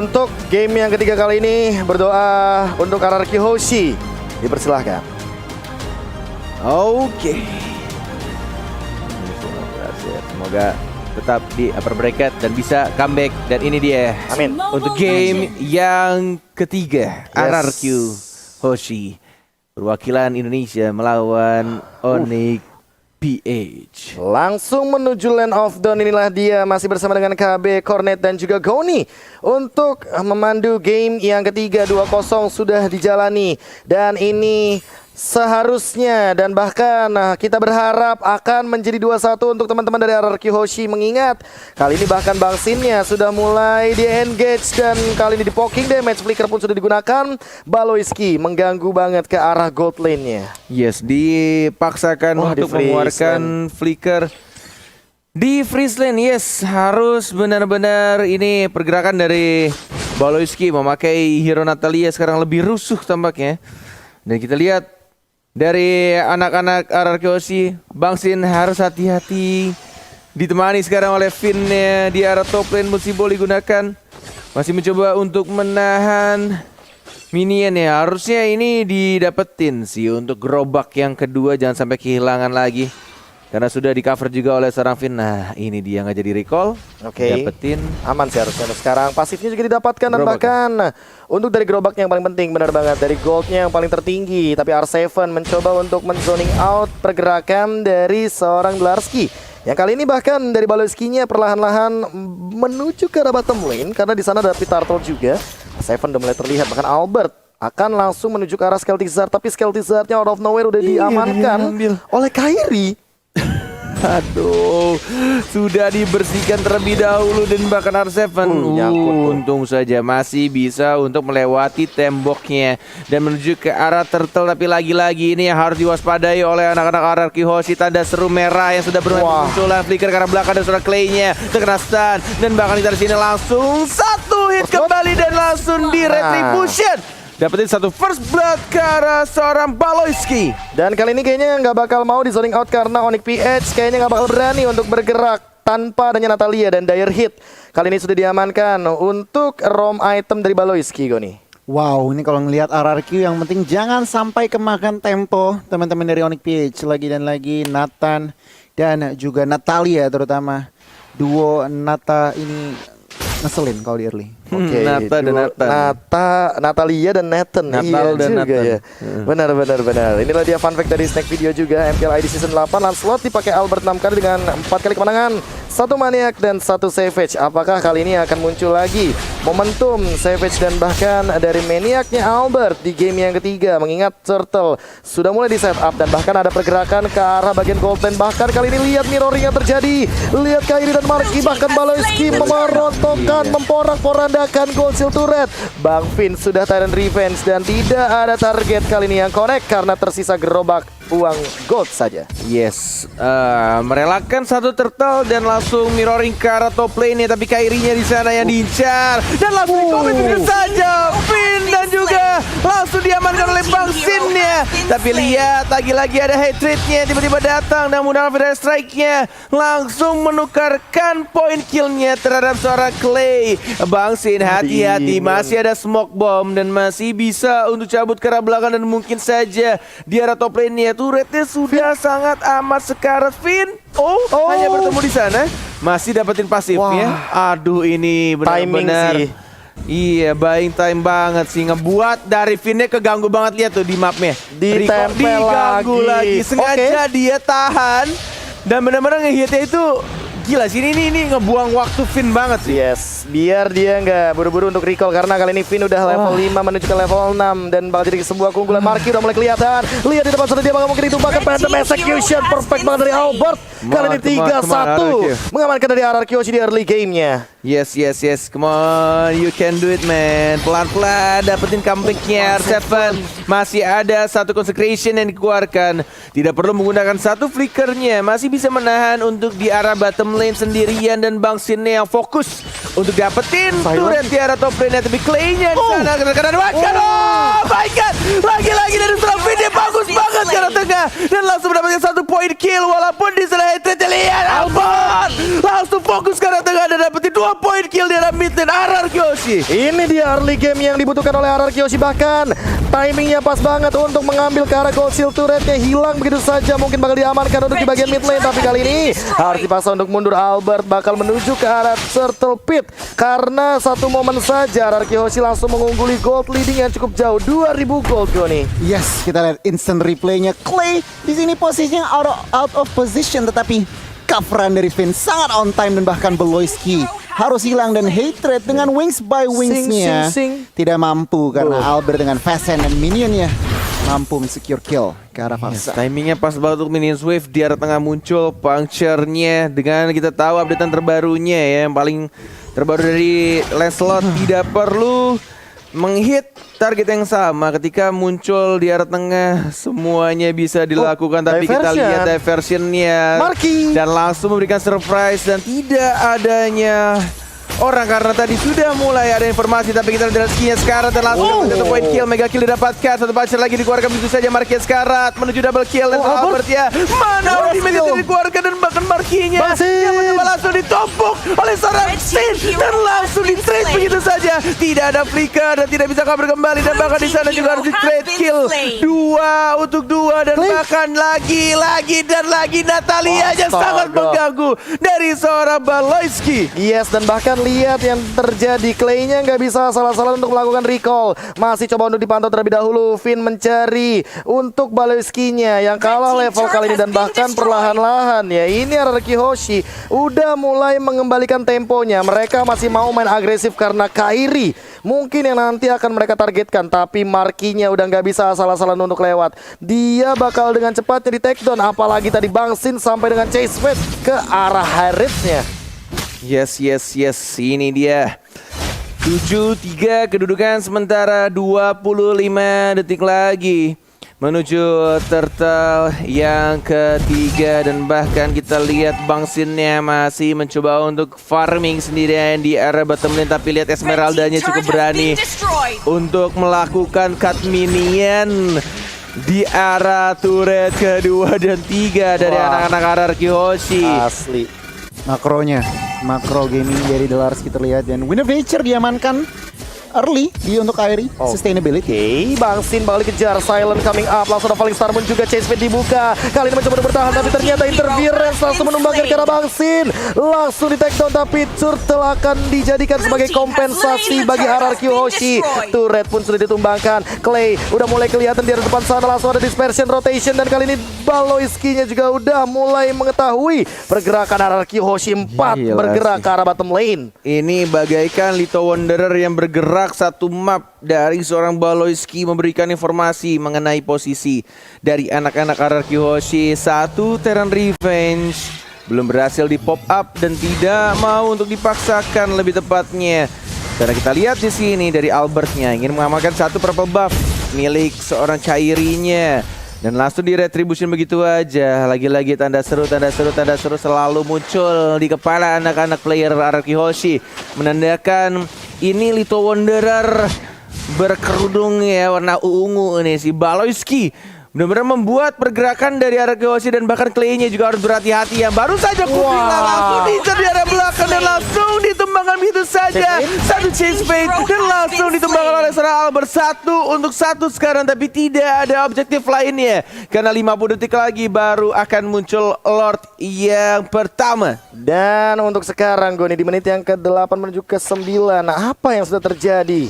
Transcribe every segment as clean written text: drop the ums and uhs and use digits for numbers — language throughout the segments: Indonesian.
Untuk game yang ketiga kali ini berdoa untuk RRQ Hoshi. Dipersilahkan. Oke. Semoga tetap di upper bracket dan bisa comeback. Dan ini dia. Amin. Untuk game yang ketiga, RRQ Hoshi. Perwakilan Indonesia melawan Onyx PH. Langsung menuju Land of Dawn, inilah dia masih bersama dengan KB, Cornet dan juga Goni untuk memandu game yang ketiga. 2-0 sudah dijalani dan ini seharusnya dan bahkan kita berharap akan menjadi 2-1 untuk teman-teman dari RRQ Hoshi, mengingat kali ini bahkan Bang Sinnya sudah mulai di-engage dan kali ini di poking damage, flicker pun sudah digunakan. Baloyski mengganggu banget ke arah gold lane-nya. Yes, dipaksakan untuk mengeluarkan flicker di freeze lane. Yes, harus benar-benar ini pergerakan dari Baloyski memakai hero Natalia sekarang lebih rusuh tampaknya. Dan kita lihat dari anak-anak RRQ Hoshi, Bang Sin harus hati-hati. Ditemani sekarang oleh Finn-nya di arah top lane, Musibo digunakan. Masih mencoba untuk menahan minion ya. Harusnya ini didapetin sih untuk gerobak yang kedua, jangan sampai kehilangan lagi. Karena sudah di cover juga oleh seorang Finn. Nah ini dia nggak jadi recall. Oke, dapetin. Aman sih harusnya sekarang. Pasifnya juga didapatkan dan bahkan untuk dari gerobak yang paling penting, benar banget, dari goldnya yang paling tertinggi. Tapi R7 mencoba untuk men-zoning out pergerakan dari seorang Blarski. Yang kali ini bahkan dari Baloyski-nya perlahan-lahan menuju ke arah bottom lane. Karena di sana ada Pitartle juga. R7 udah mulai terlihat, bahkan Albert akan langsung menuju ke arah Skelty Zard. Tapi Skelty Zard-nya out of nowhere udah diamankan oleh Kairi. Aduh, sudah dibersihkan terlebih dahulu dan bahkan R7 untung saja masih bisa untuk melewati temboknya dan menuju ke arah turtle. Tapi lagi-lagi ini yang harus diwaspadai oleh anak-anak RRQ Hoshi. Tanda seru merah yang sudah bermunculan, flicker ke arah belakang dan suara Clay-nya terkena stun. Dan bahkan dari sini langsung satu hit kembali dan langsung di retribution. Dapetin satu first blood ke arah seorang Baloyski. Dan kali ini kayaknya nggak bakal mau di zoning out karena Onyx PH kayaknya nggak bakal berani untuk bergerak tanpa adanya Natalia dan Dire Hit. Kali ini sudah diamankan untuk ROM item dari Baloyski, Goni. Wow, ini kalau ngelihat RRQ yang penting jangan sampai kemakan tempo teman-teman dari Onyx PH. Lagi dan lagi Nathan dan juga Natalia, terutama duo Nata ini ngeselin kalau di early. Oke, Natalia dan Nathan. Natal dan juga Nathan. Ya. Benar. Inilah dia fun fact dari Snack Video juga. MPL ID Season 8 Lancelot dipakai Albert 6 kali dengan 4 kali kemenangan, 1 Maniac dan 1 Savage. Apakah kali ini akan muncul lagi momentum Savage dan bahkan dari Maniacnya Albert di game yang ketiga? Mengingat Turtle sudah mulai di setup dan bahkan ada pergerakan ke arah bagian gold lane. Bahkan kali ini lihat mirroring yang terjadi. Lihat Kairi dan Marky, bahkan Baloyski memerotokkan, memporak-porandakan gold seal turret. Bang Finn sudah Tyrant Revenge dan tidak ada target kali ini yang connect karena tersisa gerobak uang gold saja. Yes, merelakan satu turtle dan langsung mirroring ke arah top lane-nya, tapi Kairi-nya di sana yang diincar dan langsung di-comment begitu saja. Finn dan juga langsung diamankan oleh Bang Sin-nya. Tapi lihat lagi-lagi ada hatred-nya tiba-tiba datang dan menggunakan Federal Strike-nya langsung menukarkan point kill-nya terhadap seorang Clay. Bang Sin hati-hati, masih ada smoke bomb dan masih bisa untuk cabut ke arah belakang dan mungkin saja di arah top lane-nya. Turretnya sudah sangat amat sekarang. Finn hanya bertemu di sana, masih dapetin pasifnya. Aduh, ini benar-benar iya, buying time banget sih, ngebuat dari Finn-nya keganggu banget. Lihat tuh di mapnya, diganggu lagi. Sengaja dia tahan dan benar-benar ngehitnya itu gila sih, ini ngebuang waktu Finn banget sih. Yes, biar dia nggak buru-buru untuk recall karena kali ini Finn udah level 5 menuju ke level 6 dan bakal jadi sebuah keunggulan. Marky udah mulai kelihatan. Lihat di depan sana dia bakal mungkin ditumbangkan Phantom Execution perfect banget dari Albert. Kali ini 3-1 mengamankan dari RRQ Hoshi di early game-nya. Yes, come on, you can do it man. Pelan-pelan dapetin comeback-nya R7. Masih ada satu consecration yang dikeluarkan. Tidak perlu menggunakan satu flickernya, masih bisa menahan untuk di arah bottom lane sendirian. Dan Bang Sin-nya yang fokus untuk dapetin turret di arah top lane. Tapi Clay-nya di sana kena makan. Oh my god, lagi-lagi dari Finn, dia bagus banget ke arah tengah dan langsung mendapatkan 1 poin point kill walaupun di sana Hatred lihat Albert langsung fokus ke arah tengah dan dapetin 2 point kill di arah mid dan RRQ Hoshi. Ini dia early game yang dibutuhkan oleh RRQ Hoshi, bahkan timingnya pas banget untuk mengambil ke arah gold shield turretnya, hilang begitu saja, mungkin bakal diamankan untuk di bagian mid lane, tapi kali ini harus dipaksa untuk mundur. Albert bakal menuju ke arah Turtle Pit karena satu momen saja RRQ Hoshi langsung mengungguli gold leading yang cukup jauh 2000 gold Goni. Yes, kita lihat instant replaynya. Clay di sini posisinya out of position, tetapi coveran dari Finn sangat on time dan bahkan Beloyski harus hilang dan Hatred dengan wings by wingsnya tidak mampu karena Albert dengan fast hand dan minionnya mampu secure kill ke arah Falsa. Timingnya pas banget untuk minions wave di arah tengah muncul puncture-nya dengan kita tahu updatean terbarunya ya, yang paling terbaru dari Lancelot tidak perlu menghit target yang sama ketika muncul di arah tengah, semuanya bisa dilakukan, tapi kita lihat diversionnya dan langsung memberikan surprise dan tidak adanya orang karena tadi sudah mulai ada informasi, tapi kita lihat skill-nya Scarlet dan langsung dapat 1 point kill, mega kill didapatkan, satu puncher lagi dikeluarkan begitu saja. Marquez Scarlet menuju double kill dan Albert ya mana ultimate itu dikeluarkan dan bahkan Marquez-nya yang mencoba langsung ditumpuk oleh seorang Sin dan langsung di-trade begitu saja, tidak ada flicker dan tidak bisa cover kembali dan bahkan di sana juga harus di-trade kill 2 untuk 2 dan bahkan lagi dan lagi Natalia yang sangat mengganggu dari seorang Beloyski. Yes, dan bahkan lihat yang terjadi, Clay-nya nggak bisa salah-salah untuk melakukan recall. Masih coba untuk dipantau terlebih dahulu. Finn mencari untuk Beloyski-nya yang kalah level kali ini dan bahkan perlahan-lahan ya. Ini RRQ Hoshi udah mulai mengembalikan temponya. Mereka masih mau main agresif karena Kairi mungkin yang nanti akan mereka targetkan, tapi Marquez-nya udah nggak bisa salah-salah untuk lewat. Dia bakal dengan cepatnya di take down, apalagi tadi Bang Sin sampai dengan chase fade ke arah Harith-nya. Yes, ini dia 7-3 kedudukan, sementara 25 detik lagi menuju turtle yang ketiga dan bahkan kita lihat Bang Sin-nya masih mencoba untuk farming sendirian di area bottom lane, tapi lihat Esmeralda-nya cukup berani untuk melakukan cut minion di arah turret kedua dan 3 dari anak-anak RRQ Hoshi. Asli. Makro gaming dari Delars kita lihat dan Winner Nature diamankan early di untuk Kairi sustainability. Bang Sin bakal dikejar, silent coming up, langsung ada Falling Star pun juga chase fade dibuka. Kali ini mencoba bertahan tapi ternyata interference langsung menumbangkan ke arah Bang Sin. Langsung di take down tapi Turtle akan dijadikan sebagai kompensasi bagi RRQ Hoshi. Turret pun sudah ditumbangkan. Clay udah mulai kelihatan di depan sana, langsung ada dispersion rotation dan kali ini Beloyski-nya juga udah mulai mengetahui pergerakan RRQ Hoshi 4 bergerak ke arah bottom lane. Ini bagaikan Little Wanderer yang bergerak satu map dari seorang Beloyski memberikan informasi mengenai posisi dari anak-anak RRQ Hoshi. Satu Terran Revenge belum berhasil di pop up dan tidak mau untuk dipaksakan lebih tepatnya. Karena kita lihat di sini dari Albertnya ingin mengamalkan satu purple buff milik seorang Kairi-nya. Dan langsung di retribution begitu aja. Lagi-lagi tanda seru selalu muncul di kepala anak-anak player RRQ Hoshi, menandakan ini Little Wanderer berkerudung ya warna ungu nih, si Beloyski benar-benar membuat pergerakan dari RRQ Hoshi dan bahkan Clay-nya juga harus berhati-hati. Yang baru saja kuping langsung diincar di arah belakang dan langsung ditumbangkan begitu saja. Satu chase fade dan langsung ditumbangkan oleh seorang Albert. 1 untuk 1 sekarang, tapi tidak ada objektif lainnya karena 50 detik lagi baru akan muncul Lord yang pertama. Dan untuk sekarang Goni di menit yang ke-8 menuju ke-9, nah apa yang sudah terjadi?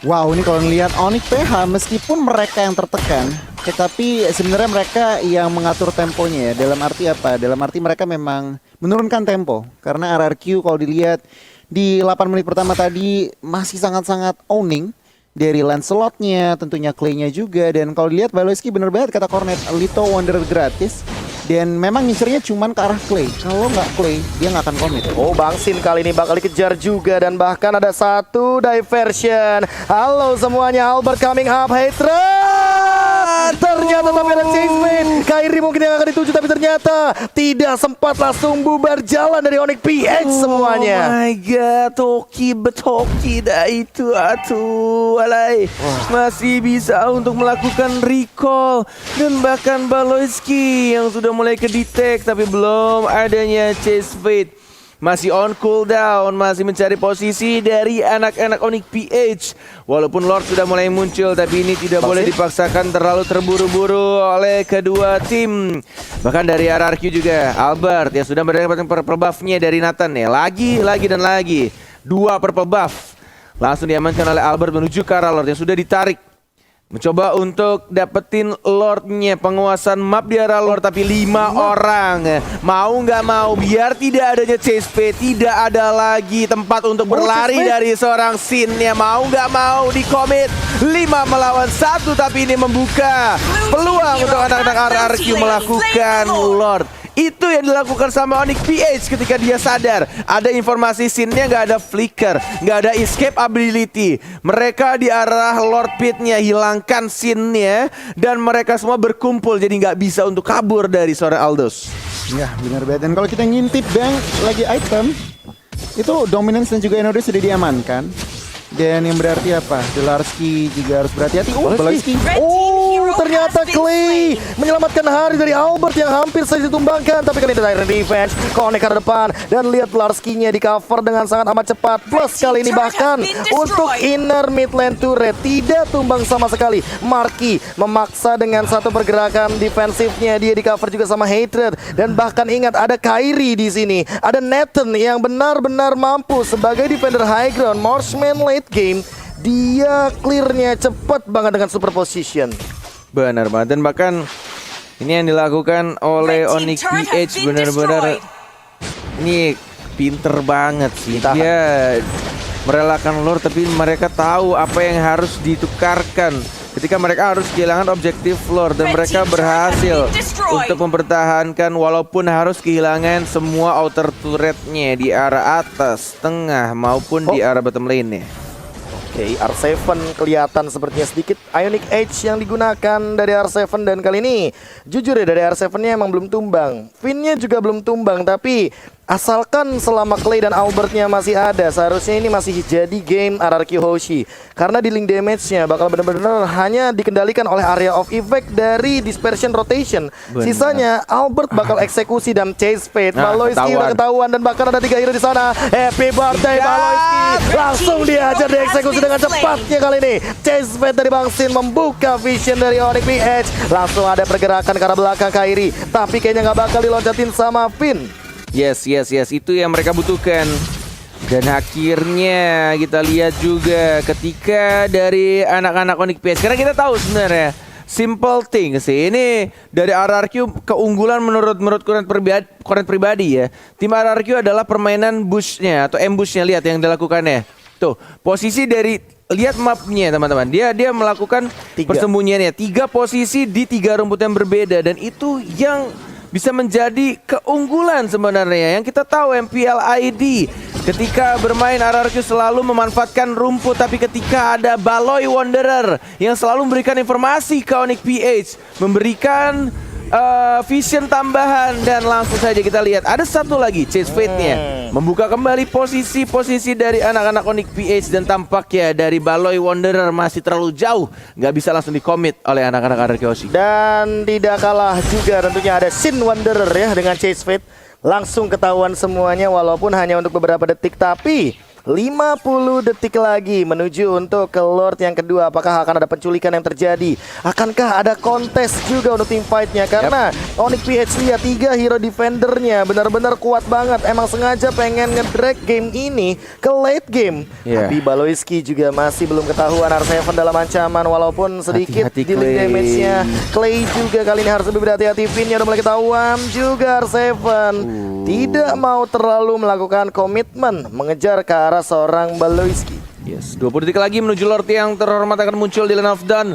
Wow, ini kalau ngelihat Onyx PH meskipun mereka yang tertekan, tetapi sebenarnya mereka yang mengatur temponya ya. Dalam arti apa? Dalam arti mereka memang menurunkan tempo. Karena RRQ kalau dilihat di 8 menit pertama tadi masih sangat-sangat owning dari Lancelot-nya, tentunya Clay-nya juga. Dan kalau dilihat Beloyski bener banget kata Cornet, Little Wanderer gratis. Dan memang ngisirnya cuman ke arah Clay. Kalau nggak Clay, dia nggak akan komit. Oh, Bang Sin kali ini bakal dikejar juga dan bahkan ada satu diversion. Halo semuanya, Albert coming up, Hatred. ternyata tapi ada chase fade. Kairi mungkin yang akan dituju tapi ternyata tidak sempat, langsung bubar jalan dari Onyx PH semuanya. Oh my god, Toki betoki dah itu atuh. Walai. Masih bisa untuk melakukan recall dan bahkan Baloyski yang sudah mulai kedetek tapi belum adanya chase fade. Masih on cooldown, masih mencari posisi dari anak-anak Onyx PH. Walaupun Lord sudah mulai muncul, tapi ini tidak boleh dipaksakan terlalu terburu-buru oleh kedua tim. Bahkan dari RRQ juga, Albert yang sudah mendapatkan purple buff-nya dari Nathan ya. Lagi dan lagi. 2 purple buff. Langsung diamankan oleh Albert menuju ke arah Lord yang sudah ditarik. Mencoba untuk dapetin Lordnya, penguasaan map di arah Lord, tapi 5 orang. Mau nggak mau, biar tidak adanya chase fade, tidak ada lagi tempat untuk berlari dari seorang Sin ya. Mau nggak mau di commit 5 melawan 1, tapi ini membuka peluang untuk anak-anak RRQ melakukan Lord. Itu yang dilakukan sama Onyx PH ketika dia sadar ada informasi Sin-nya, nggak ada flicker, nggak ada escape ability. Mereka di arah Lord Pit-nya, hilangkan Sin-nya, dan mereka semua berkumpul jadi nggak bisa untuk kabur dari seorang Aldous. Ya benar banget. Dan kalau kita ngintip Bang lagi item itu Dominance dan juga Enodus sudah diamankan. Dan yang berarti apa? Delarski juga harus berhati-hati. Baloyski. Ternyata Clay menyelamatkan hari dari Albert yang hampir saja ditumbangkan. Tapi kali ini dari defense, connect ke depan. Dan lihat Larski-nya di cover dengan sangat amat cepat. Plus kali ini bahkan untuk inner mid lane turret tidak tumbang sama sekali. Marky memaksa dengan satu pergerakan defensifnya. Dia di cover juga sama Hatred. Dan bahkan ingat ada Kairi di sini. Ada Nathan yang benar-benar mampu sebagai defender high ground. Marksman late game. Dia clearnya cepat banget dengan super position. Benar banget, dan bahkan ini yang dilakukan oleh Onyx PH benar-benar ini pinter banget sih. Dia merelakan Lord tapi mereka tahu apa yang harus ditukarkan ketika mereka harus kehilangan objektif Lord, dan mereka berhasil untuk mempertahankan walaupun harus kehilangan semua outer turretnya di arah atas, tengah maupun di arah bottom lane-nya. Oke, R7 kelihatan sepertinya sedikit Ionic Edge yang digunakan dari R7, dan kali ini jujur ya dari R7-nya emang belum tumbang. Finn-nya juga belum tumbang, tapi asalkan selama Clay dan Albert-nya masih ada, seharusnya ini masih jadi game RRQ Hoshi. Karena di link damage-nya bakal benar-benar hanya dikendalikan oleh area of effect dari dispersion rotation. Sisanya Albert bakal eksekusi dan chase fade. Baloyski udah ketahuan, dan bahkan ada 3 hero di sana. Happy birthday Baloyski. Langsung dihajar, dieksekusi dengan cepatnya kali ini. Chase fade dari Bang Sin membuka vision dari Onyx PH. Langsung ada pergerakan ke arah belakang Kairi, tapi kayaknya nggak bakal diloncatin sama Finn. Yes, itu yang mereka butuhkan. Dan akhirnya kita lihat juga ketika dari anak-anak Onyx PH, karena kita tahu sebenarnya simple thing sih ini dari RRQ, keunggulan menurut Koren pribadi ya. Tim RRQ adalah permainan bush-nya atau ambush-nya. Lihat yang dilakukannya. Tuh, posisi dari, lihat mapnya teman-teman. Dia melakukan persembunyiannya 3 posisi di 3 rumput yang berbeda, dan itu yang bisa menjadi keunggulan sebenarnya. Yang kita tahu MPL ID ketika bermain RRQ selalu memanfaatkan rumput, tapi ketika ada Baloy Wanderer yang selalu memberikan informasi ke Onyx PH, memberikan vision tambahan, dan langsung saja kita lihat ada satu lagi chase fade-nya membuka kembali posisi dari anak-anak Onyx PH, dan tampaknya dari Baloy Wanderer masih terlalu jauh, nggak bisa langsung di-commit oleh anak-anak RRQ Hoshi. Dan tidak kalah juga tentunya ada Sin Wanderer ya dengan chase fade. Langsung ketahuan semuanya walaupun hanya untuk beberapa detik, tapi 50 detik lagi menuju untuk ke Lord yang kedua. Apakah akan ada penculikan yang terjadi? Akankah ada kontes juga untuk team fight-nya? Karena Onyx PH lihat 3 hero defendernya benar-benar kuat banget. Emang sengaja pengen ngedrag game ini ke late game. Tapi Baloyski juga masih belum ketahuan. R7 dalam ancaman walaupun sedikit di link damage-nya. Clay juga kali ini harus lebih berhati-hati. Finn-nya udah mulai ketahuan juga. R7 tidak mau terlalu melakukan komitmen mengejar ke arah seorang Baloyski. Yes, 20 detik lagi menuju Lord yang terhormat akan muncul di Lane of Dawn.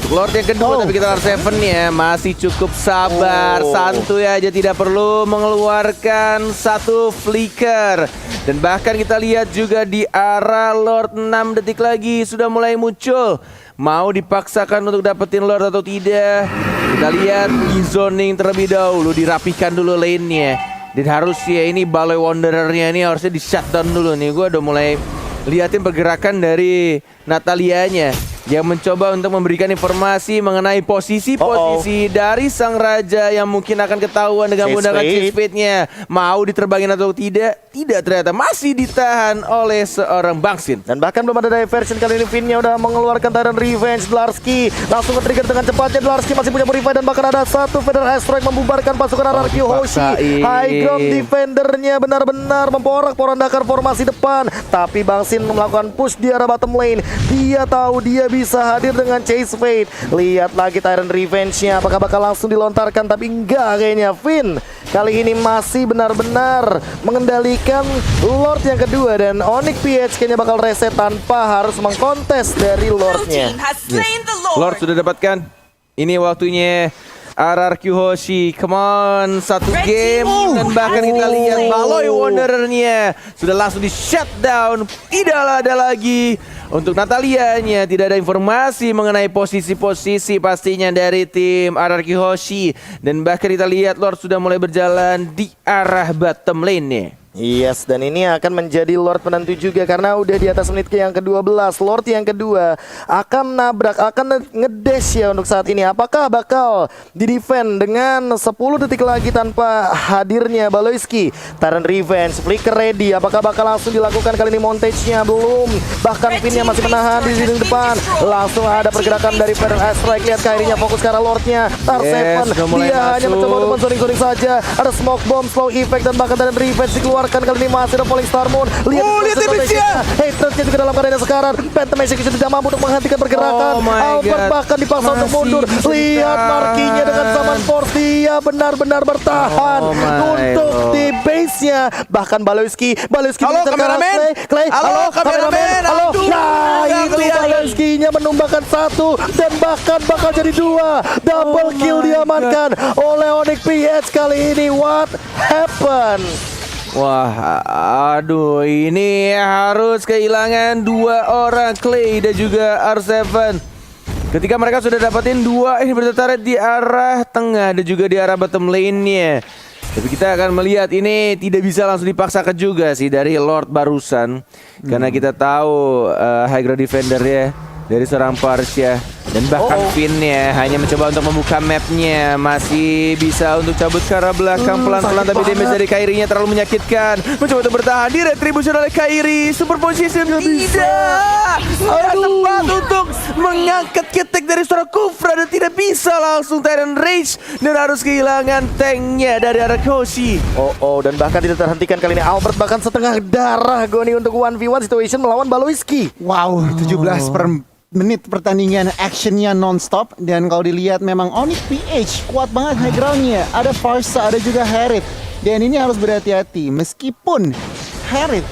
Untuk Lord yang kedua, tapi kita R7 ya masih cukup sabar, santuy aja, tidak perlu mengeluarkan satu flicker. Dan bahkan kita lihat juga di arah Lord 6 detik lagi sudah mulai muncul. Mau dipaksakan untuk dapetin Lord atau tidak? Kita lihat di zoning terlebih dahulu, dirapihkan dulu lane-nya. Dan harus ya ini Baloi Wanderer-nya ini harusnya di shutdown dulu nih. Gue udah mulai liatin pergerakan dari Natalianya yang mencoba untuk memberikan informasi mengenai posisi-posisi dari sang raja yang mungkin akan ketahuan dengan menggunakan chase fade-nya. Mau diterbangin atau tidak? Tidak, ternyata masih ditahan oleh seorang Bangsin. Dan bahkan belum ada diversion kali ini. Finnya udah mengeluarkan Tyrant Revenge. Dlarsky langsung nge-trigger dengan cepatnya. Dlarsky masih punya Purify dan bahkan ada satu Feather Airstrike membubarkan pasukan RRQ Hoshi. High ground defendernya benar-benar memporak-porandakan formasi depan. Tapi Bangsin melakukan push di arah bottom lane. Dia tahu dia bisa hadir dengan Chase Fade. Lihat lagi Tyrant Revenge-nya. Apakah bakal langsung dilontarkan? Tapi enggak kayaknya. Finn kali ini masih benar-benar mengendalikan Lord yang kedua. Dan Onyx PH kayaknya bakal reset tanpa harus mengkontes dari Lord-nya. Lord sudah dapatkan. Ini waktunya RRQ Hoshi, come on, satu game. Dan bahkan kita lihat Baloi Wanderer-nya sudah langsung di shutdown. Tidak ada lagi. Untuk Natalianya tidak ada informasi mengenai posisi-posisi pastinya dari tim RRQ Hoshi. Dan bahkan kita lihat Lord sudah mulai berjalan di arah bottom lane-nya. Yes, dan ini akan menjadi Lord penentu juga karena udah di atas menit ke yang ke-12. Lord yang kedua akan nabrak, akan ngedash ya untuk saat ini. Apakah bakal di-defend dengan 10 detik lagi tanpa hadirnya Baloyski? Tyrant Revenge, Flicker ready. Apakah bakal langsung dilakukan kali ini montage-nya? Belum. Bahkan Finnya masih menahan di dinding depan. Langsung ada pergerakan dari Feather Airstrike. Lihat Kairinya fokus ke arah Lord-nya. Tar7, dia hanya mencoba untuk men-zoning saja. Ada smoke bomb, slow effect, dan bahkan Tyrant Revenge dikeluarkan. Kali ini masih ada Falling Star Moon. Lihat Hatred-nya juga dalam keadaan sekarang. Phantom Execution tidak mampu untuk menghentikan pergerakan. Albert bahkan dipaksa untuk mundur. Lihat markinya dengan Summon Force. Dia benar-benar bertahan untuk di base-nya. Bahkan Baloyski Halo kameramen. Clay. Halo kameramen. Halo. Nah, itu Baloyski-nya menumbangkan satu dan bahkan bakal jadi dua. Double kill diamankan oleh Onyx PH kali ini. What happened? Wah, aduh, ini harus kehilangan dua orang, Clay dan juga R7. Ketika mereka sudah dapatin dua, ini bertarik di arah tengah dan juga di arah bottom lane-nya. Tapi kita akan melihat ini tidak bisa langsung dipaksakan juga sih dari Lord barusan. Karena kita tahu high ground defender ya dari seorang Parsia. Dan bahkan Finn-nya hanya mencoba untuk membuka map-nya. Masih bisa untuk cabut ke arah belakang pelan-pelan. Tapi damage dari Kairi-nya terlalu menyakitkan. Mencoba untuk bertahan. Di retribution oleh Kairi. Super position tidak. Tidak tepat untuk mengangkat ketek dari seorang Kufra. Dan tidak bisa langsung Tyrant Rage. Dan harus kehilangan tanknya dari arah Hoshi. Dan bahkan tidak terhentikan kali ini. Albert bahkan setengah darah Goni untuk 1v1 situation melawan Baloyski. Wow, 17 per menit pertandingan, actionnya non-stop. Dan kalau dilihat memang Onyx PH kuat banget high groundnya. Ada Farsa, ada juga Harith. Dan ini harus berhati-hati. Meskipun Harith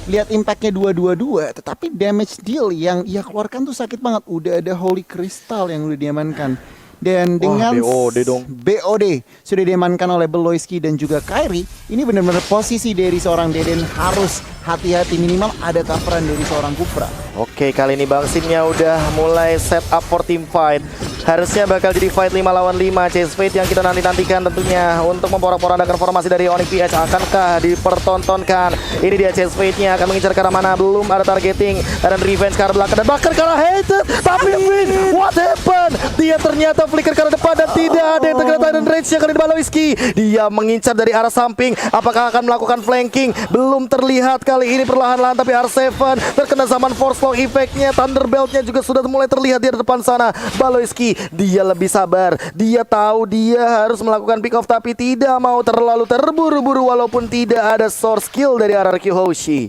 lihat impactnya 222, tetapi damage deal yang ia keluarkan tuh sakit banget. Udah ada Holy Crystal yang udah diamankan. Dan dengan BOD dong. BOD sudah diamankan oleh Baloyski dan juga Kairi. Ini benar-benar posisi dari seorang Deden harus hati-hati, minimal ada coveran dari seorang Kufra. Oke, kali ini Bangsinnya udah mulai set up for team fight. Harusnya bakal jadi fight 5 lawan 5. Chase Fate yang kita nantikan tentunya untuk memporak-porandakan formasi dari Onyx PH. Akankah dipertontonkan? Ini dia Chase Fate-nya akan mengincar ke arah mana? Belum ada targeting. Dan Revenge ke arah belakang dan bahkan ke arah Hated. Tapi Finn, what happened? Dia ternyata flicker ke arah depan dan tidak ada yang terkena Tyrant Rage-nya kali ini Baloyski. Dia mengincar dari arah samping. Apakah akan melakukan flanking? Belum terlihat kali ini perlahan-lahan, tapi R7 terkena zaman Force Long Effect-nya. Thunderbelt-nya juga sudah mulai terlihat di depan sana. Baloyski, dia lebih sabar. Dia tahu dia harus melakukan pick off tapi tidak mau terlalu terburu-buru walaupun tidak ada source kill dari RRQ Hoshi.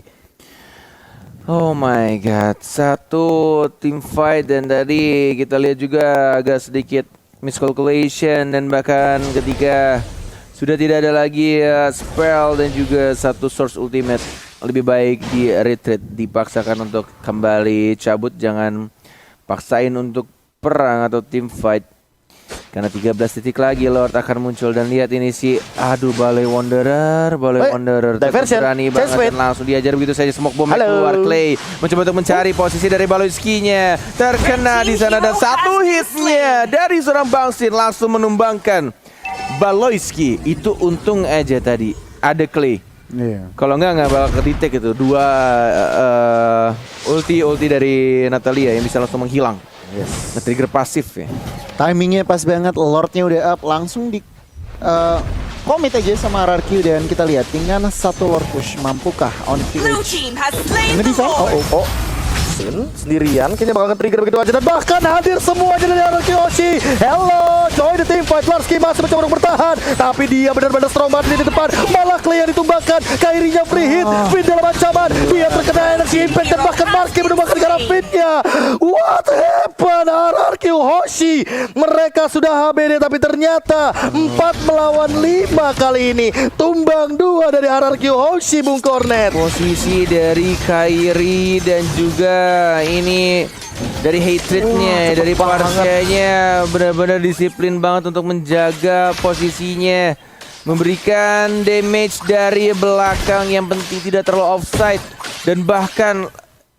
Oh my god, satu team fight dan tadi kita lihat juga agak sedikit miscalculation dan bahkan ketika sudah tidak ada lagi spell dan juga satu source ultimate, lebih baik di retreat, dipaksakan untuk kembali cabut, jangan paksain untuk perang atau team fight. Karena 13 titik lagi Lord akan muncul. Dan lihat ini si Balai Wanderer tetap diversion. berani Chase banget fade. dan langsung diajar begitu saja. Smoke bomb Halo. keluar. Clay mencoba untuk mencari posisi dari Baloyski-nya. Terkena di sana dan satu hitnya dari seorang Bangsin langsung menumbangkan Baloyski. Itu untung aja tadi ada Clay. Iya. Kalau nggak bakal ke itu. Dua ulti dari Natalia yang bisa langsung menghilang. Yes. Nge-trigger pasif ya. Timingnya pas banget, Lordnya udah up, langsung di commit aja sama RRQ dan kita lihat dengan satu Lord push mampukah Onyx Blue PH team has slain the nge-defend? Lord. Oh, Sin sendirian kayaknya bakal nge-trigger begitu aja dan bahkan hadir semuanya dari RRQ Hoshi. Hello, join the team fight. Larski masih mencoba untuk bertahan, tapi dia benar-benar strong banget di depan. Malah Clay yang ditumbangkan, Kairinya free hit, Finn dalam ancaman, dia terkena energi impact dan bahkan Marski menumbangkan gara Fitnya. What happened RRQ Hoshi? Mereka sudah HBD tapi ternyata 4 melawan 5 kali ini. Tumbang 2 dari RRQ Hoshi, Bung Cornet. Posisi dari Kairi dan juga ini dari hatrednya, dari cepet banget. Parsianya benar-benar disiplin banget untuk menjaga posisinya, memberikan damage dari belakang yang penting tidak terlalu offside. Dan bahkan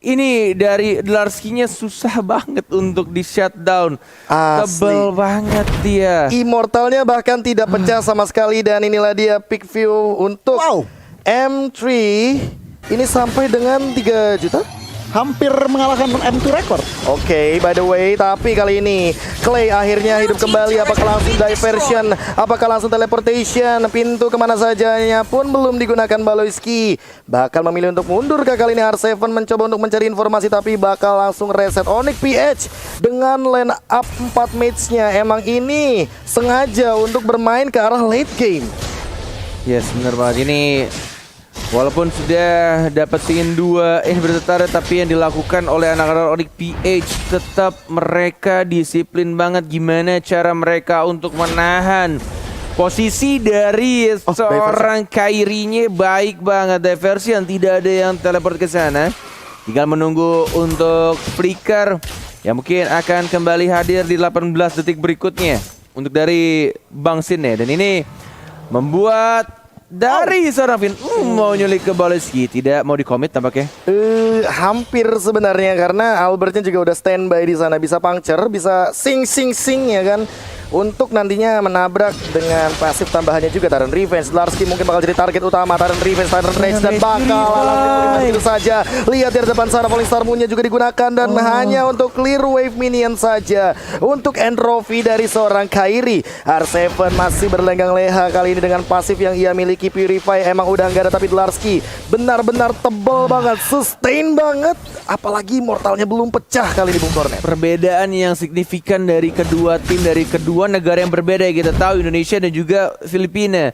ini dari Larski-nya susah banget untuk di shutdown. Asli. Tebel banget dia. Immortalnya bahkan tidak pecah sama sekali dan inilah dia pick view untuk Wow. M3 ini sampai dengan 3 juta. Hampir mengalahkan M2 record. Oke, by the way, tapi kali ini Clay akhirnya hidup kembali. Apakah langsung diversion? Apakah langsung teleportation? Pintu kemana sajanya pun belum digunakan Baloyski. Bakal memilih untuk mundur kali ini. R7 mencoba untuk mencari informasi tapi bakal langsung reset Onyx PH dengan line up 4 match-nya. Emang ini sengaja untuk bermain ke arah late game. Yes, benar banget ini. Walaupun sudah dapetin 2 bertetara, tapi yang dilakukan oleh anak-anak Onyx PH tetap mereka disiplin banget gimana cara mereka untuk menahan posisi dari seorang Kairinya. Baik banget diversion, tidak ada yang teleport ke sana. Tinggal menunggu untuk flicker yang mungkin akan kembali hadir di 18 detik berikutnya untuk dari Bangsin ya. Dan ini membuat dari seorang Finn mau nyulik ke Baloyski, tidak mau di-commit tampaknya. Hampir sebenarnya karena Albertnya juga udah standby di sana, bisa puncture, bisa sing ya kan. Untuk nantinya menabrak dengan pasif tambahannya juga Tyrant Revenge. Larski mungkin bakal jadi target utama Tyrant Revenge, Tyrant Rage dan bakal langsung itu saja. Lihat di depan sana Falling Star Moon-nya juga digunakan dan hanya untuk clear wave minion saja. Untuk entropy dari seorang Kairi. R7 masih berlenggang leha kali ini dengan pasif yang ia miliki. Purify emang udah nggak ada tapi Larski benar-benar tebal banget, sustain banget. Apalagi mortalnya belum pecah kali ini Bung Cornet. Perbedaan yang signifikan dari kedua tim, dari kedua negara yang berbeda ya, kita tahu Indonesia dan juga Filipina.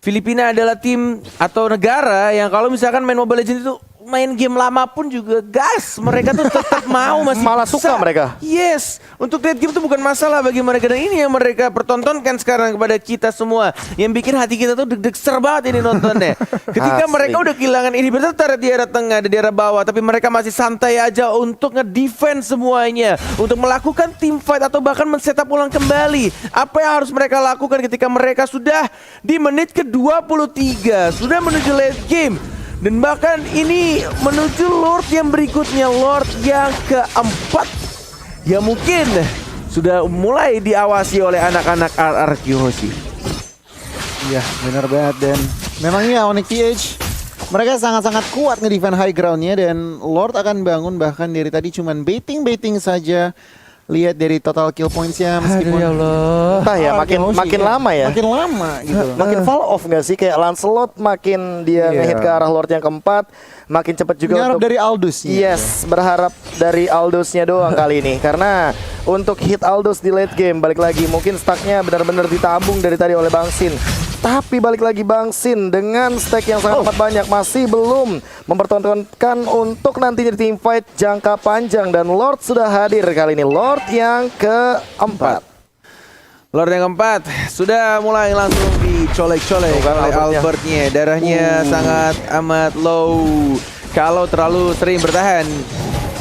Filipina adalah tim atau negara yang kalau misalkan main Mobile Legends itu main game lama pun juga gas, mereka tuh tetap mau masih Malah bisa. suka mereka. Yes, untuk late game tuh bukan masalah bagi mereka dan ini yang mereka pertontonkan sekarang kepada kita semua. Yang bikin hati kita tuh deg-deg banget ini nontonnya. Ketika Asli. mereka udah kehilangan ini bertetara di area tengah, di area bawah, tapi mereka masih santai aja untuk nge-defense semuanya, untuk melakukan team fight atau bahkan men-setup ulang kembali. Apa yang harus mereka lakukan ketika mereka sudah di menit ke-23, sudah menuju late game. Dan bahkan ini menuju Lord yang berikutnya, Lord yang keempat, yang mungkin sudah mulai diawasi oleh anak-anak RRQ Hoshi. Iya, benar banget. Dan memang ya Onyx PH mereka sangat-sangat kuat nge-defend high ground-nya dan Lord akan bangun bahkan dari tadi cuman baiting saja. Lihat dari total kill points-nya meskipun Aduh ya Allah. Entah ya, Hoshi, makin lama ya. Makin lama gitu. Makin fall off nggak sih? Kayak Lancelot makin dia Iya. ngehit ke arah Lord yang keempat, makin cepat juga Ngarep untuk dari Aldous. Yes, berharap dari Aldous-nya doang kali ini. Karena untuk hit Aldous di late game, balik lagi mungkin stacknya benar-benar ditabung dari tadi oleh Bangsin. Tapi balik lagi Bangsin dengan stack yang sangat amat banyak masih belum mempertontonkan untuk nantinya di team fight jangka panjang dan Lord sudah hadir kali ini. Lord yang keempat. Lord yang keempat sudah mulai langsung dicolek-colek Tuh kan oleh Albertnya. Albertnya. Darahnya sangat amat low. Kalau terlalu sering bertahan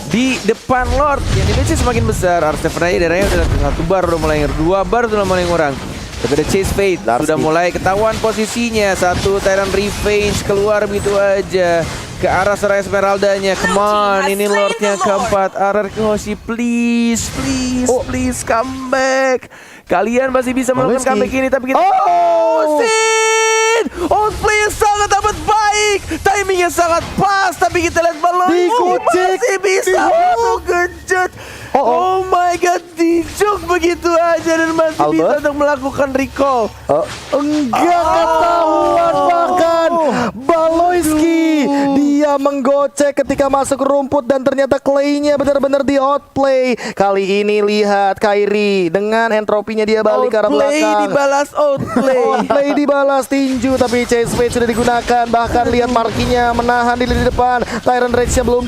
di depan Lord. Yang dimensi semakin besar. R7 aja darahnya udah 1 bar udah mulai 2 bar udah mulai ngurang. Tapi ada Chase Fate sudah mulai ketahuan posisinya. Satu Tyrant Revenge keluar begitu aja ke arah Seraya Esmeralda-nya. Come on, ini Lord-nya keempat. RRQ Hoshi, please come back. Kalian masih bisa melakukan comeback ini, tapi kita outplay yang sangat amat baik, timingnya sangat pas, tapi kita lihat balon masih bisa kejut. Oh my god, dijuk begitu aja dan masih bisa untuk melakukan recall. Enggak ketahuan bahkan Baloyski dia menggocek ketika masuk rumput dan ternyata Clay-nya benar-benar di outplay. Kali ini lihat Kairi dengan entropinya dia balik ke arah belakang. Outplay dibalas outplay. Outplay dibalas tinju tapi Chase Fate sudah digunakan. Bahkan lihat markinya menahan di lini depan. Tyrant Rage-nya belum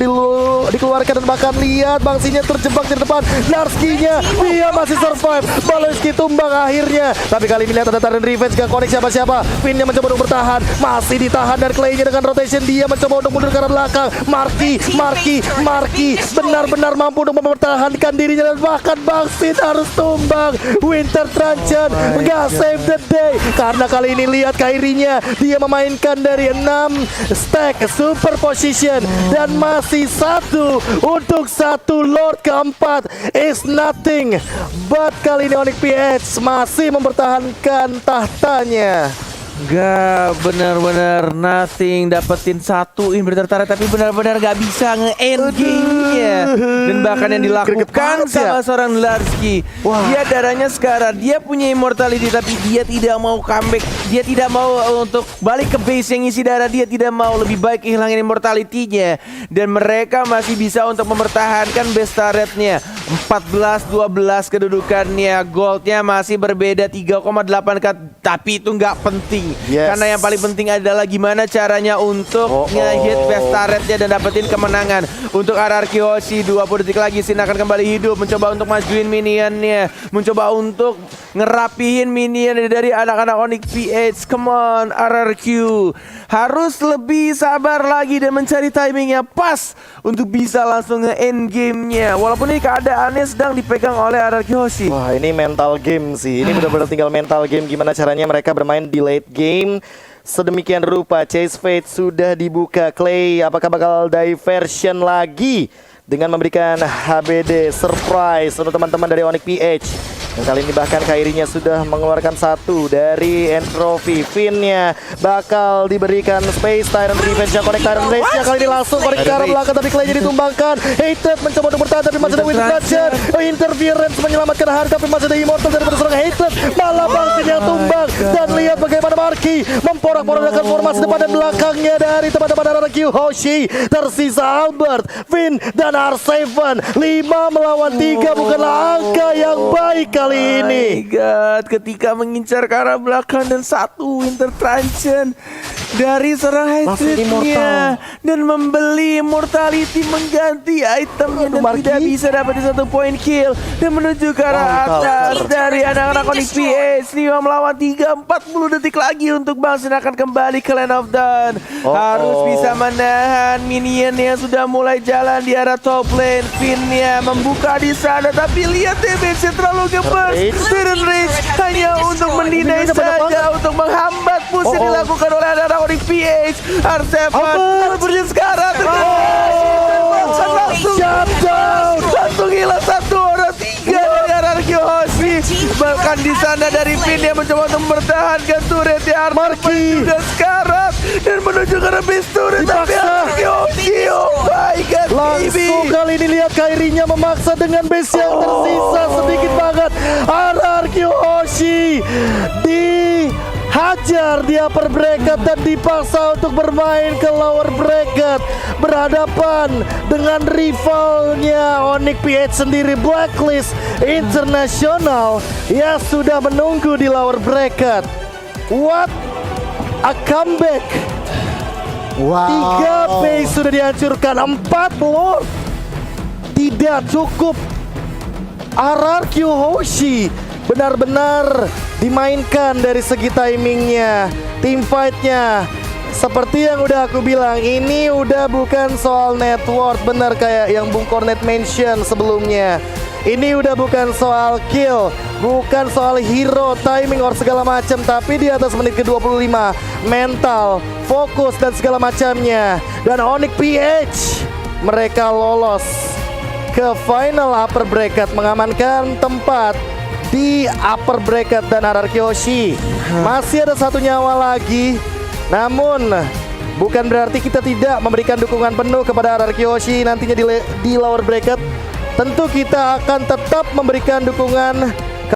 dikeluarkan dan bahkan lihat bangsinya terjebak di depan. Narski-nya dia masih survive. Baloyski tumbang akhirnya. Tapi kali ini lihat ada Tyrant Revenge gak connect siapa-siapa. Finn-nya mencoba untuk bertahan, masih ditahan dan Clay-nya dengan rotation dia mencoba untuk mundur ke arah belakang. Marky benar-benar mampu untuk mempertahankan dirinya dan bahkan Bangsit harus tumbang. Winter Truncheon nggak save the day karena kali ini lihat Kairi-nya dia memainkan dari 6 stack super position dan masih 1 untuk 1 Lord keempat is nothing but kali ini Onyx PH masih mempertahankan tahtanya. Gak benar-benar nothing, dapetin 1 inverter turret tapi benar-benar gak bisa nge-end game-nya. Dan bahkan yang dilakukan sama seorang Larski, dia darahnya sekarang, dia punya immortality tapi dia tidak mau comeback, dia tidak mau untuk balik ke base yang isi darah, dia tidak mau, lebih baik kehilangan immortality-nya. Dan mereka masih bisa untuk mempertahankan base turret-nya. 14-12 kedudukannya, goldnya masih berbeda 3,8k, tapi itu nggak penting. Karena yang paling penting adalah gimana caranya untuk nge-hit best turretnya dan dapetin kemenangan. Untuk RRQ Hoshi 20 detik lagi Sin akan kembali hidup, mencoba untuk majuin minionnya, mencoba untuk ngerapihin minion dari anak-anak Onyx PH. Come on RRQ, harus lebih sabar lagi dan mencari timing yang pas untuk bisa langsung nge-end gamenya. Walaupun ini keadaannya sedang dipegang oleh RRQ Hoshi. Wah, ini mental game sih. Ini benar-benar tinggal mental game. Gimana caranya mereka bermain di late game sedemikian rupa. Chase Fate sudah dibuka. Clay apakah bakal diversion lagi dengan memberikan HBD surprise untuk teman-teman dari Onyx PH. Dan kali ini bahkan Kairi-nya sudah mengeluarkan 1 dari Entropy. Finn-nya bakal diberikan space. Tyrant Revenge yang connect Tyrant Rage-nya kali ini langsung connect ke arah belakang tapi Clay-nya ditumbangkan. Hated mencoba untuk bertahan tapi masih ada Winter Truncheon. Interference menyelamatkan harga tapi masih ada Immortal daripada seorang Hated. Malah Bangsin yang tumbang. Dan lihat bagaimana Marky memporak-porandakan formasi depan dan belakangnya dari teman-teman RRQ Hoshi. Tersisa Albert, Finn dan R7. 5 melawan 3 bukanlah angka yang baik kali ini. My God, ketika mengincar ke arah belakang dan 1 Winter Truncheon dari seorang Hatred-nya dan membeli immortality mengganti itemnya dan tidak bisa dapat 1 point kill dan menuju ke arah atas dari anak-anak Onyx PH. 5 melawan 3, 40 detik lagi untuk Bangsin akan kembali ke Land of Dawn. Harus bisa menahan minion yang sudah mulai jalan di arah top lane. Finn-nya membuka di sana tapi lihat damage-nya terlalu gemes. Tyrant Rage hanya untuk mendinai saja, untuk menghambat push yang dilakukan oleh anak-anak Onyx PH. R7 Albertnya sekarang langsung hilang 1 orang 3 dari RRQ Hoshi. Bahkan di sana dari Finn yang mencoba untuk mempertahankan turret ya Marky juga sekarang dan menuju ke base turret tapi RRQ Hoshi, oh my god, langsung kali ini lihat Kairi-nya memaksa dengan base yang tersisa sedikit banget. RRQ Hoshi dihajar di upper bracket dan dipaksa untuk bermain ke lower bracket, berhadapan dengan rivalnya Onyx PH sendiri, Blacklist International yang sudah menunggu di lower bracket. What a comeback. 3 base sudah dihancurkan, 4 Lord tidak cukup. RRQ Hoshi benar-benar dimainkan dari segi timingnya, team fight-nya Seperti yang udah aku bilang, ini udah bukan soal net worth. Bener kayak yang Bung Cornet mention sebelumnya. Ini udah bukan soal kill, bukan soal hero, timing, or segala macam. Tapi di atas menit ke-25, mental, fokus, dan segala macamnya. Dan Onyx PH, mereka lolos ke final upper bracket, mengamankan tempat di upper bracket. Dan RRQ Hoshi masih ada 1 nyawa lagi. Namun bukan berarti kita tidak memberikan dukungan penuh kepada RRQ Hoshi nantinya di lower bracket. Tentu kita akan tetap memberikan dukungan